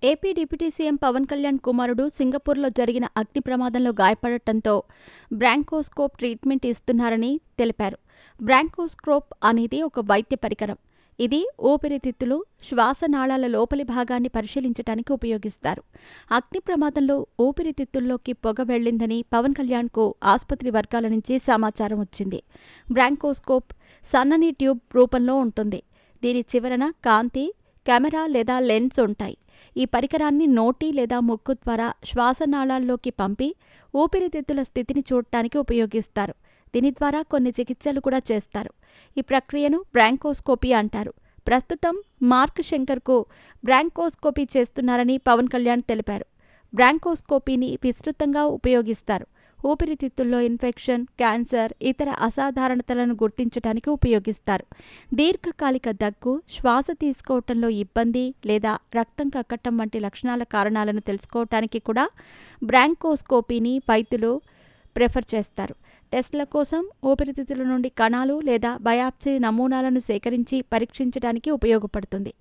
AP deputy CM Pawan Kalyan కుమారుడు సింగపూర్లో జరిగిన అగ్ని ప్రమాదంలో గాయపడటంతో బ్రాంకోస్కోప్ ట్రీట్మెంట్ ఇస్తున్నారని తెలిపారు. బ్రాంకోస్కోప్ అనేది ఒక వైద్య పరికరం. ఇది ఊపిరితిత్తులు, శ్వాసనాళాల లోపలి భాగాన్ని పరిశీలించడానికి ఉపయోగిస్తారు. అగ్ని ప్రమాదంలో ఊపిరితిత్తుల్లోకి పొగ వెళ్లిందని పవన్ కళ్యాణ్కు ఆసుపత్రి వర్గాల నుంచి సమాచారం వచ్చింది. బ్రాంకోస్కోప్ సన్నని ట్యూబ్ రూపంలో ఉంటుంది. దీని చివరన కాంతి, కెమెరా లేదా లెన్స్ ఉంటాయి. ఈ పరికరాన్ని నోటి లేదా ముక్కు ద్వారా శ్వాసనాళాల్లోకి పంపి ఊపిరితిత్తుల స్థితిని చూడటానికి ఉపయోగిస్తారు. దీని ద్వారా కొన్ని చికిత్సలు కూడా చేస్తారు. ఈ ప్రక్రియను బ్రాంకోస్కోపీ అంటారు. ప్రస్తుతం మార్క్ శంకర్కు బ్రాంకోస్కోపీ చేస్తున్నారని పవన్ కళ్యాణ్ తెలిపారు. బ్రాంకోస్కోపీని విస్తృతంగా ఉపయోగిస్తారు. ఊపిరితిత్తుల్లో ఇన్ఫెక్షన్, క్యాన్సర్, ఇతర అసాధారణతలను గుర్తించడానికి ఉపయోగిస్తారు. దీర్ఘకాలిక దగ్గు, శ్వాస తీసుకోవటంలో ఇబ్బంది లేదా రక్తం కక్కటం వంటి లక్షణాల కారణాలను తెలుసుకోవటానికి కూడా బ్రాంకోస్కోపీని వైద్యులు ప్రిఫర్ చేస్తారు. టెస్టుల కోసం ఊపిరితిత్తుల నుండి కణాలు లేదా బయాప్సీ నమూనాలను సేకరించి పరీక్షించడానికి ఉపయోగపడుతుంది.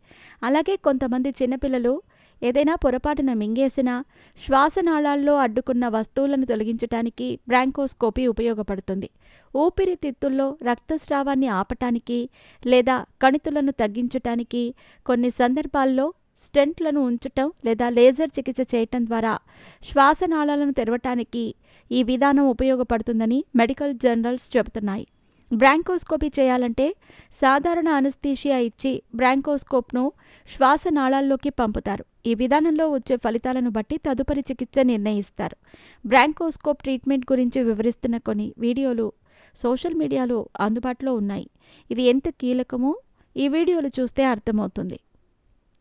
అలాగే కొంతమంది చిన్నపిల్లలు ఏదైనా పొరపాటున మింగేసినా శ్వాసనాళాల్లో అడ్డుకున్న వస్తువులను తొలగించటానికి బ్రాంకోస్కోపీ ఉపయోగపడుతుంది. ఊపిరితిత్తుల్లో రక్తస్రావాన్ని ఆపటానికి లేదా కణితులను తగ్గించటానికి కొన్ని సందర్భాల్లో స్టెంట్లను ఉంచటం లేదా లేజర్ చికిత్స చేయటం ద్వారా శ్వాసనాళాలను తెరవటానికి ఈ విధానం ఉపయోగపడుతుందని మెడికల్ జర్నల్స్ చెబుతున్నాయి. బ్రాంకోస్కోపీ చేయాలంటే సాధారణ అనస్థీషియా ఇచ్చి బ్రాంకోస్కోప్ను శ్వాసనాళాల్లోకి పంపుతారు. ఈ విధానంలో వచ్చే ఫలితాలను బట్టి తదుపరి చికిత్స నిర్ణయిస్తారు. బ్రాంకోస్కోప్ ట్రీట్మెంట్ గురించి వివరిస్తున్న కొన్ని వీడియోలు సోషల్ మీడియాలో అందుబాటులో ఉన్నాయి. ఇవి ఎంత కీలకమో ఈ వీడియోలు చూస్తే అర్థమవుతుంది.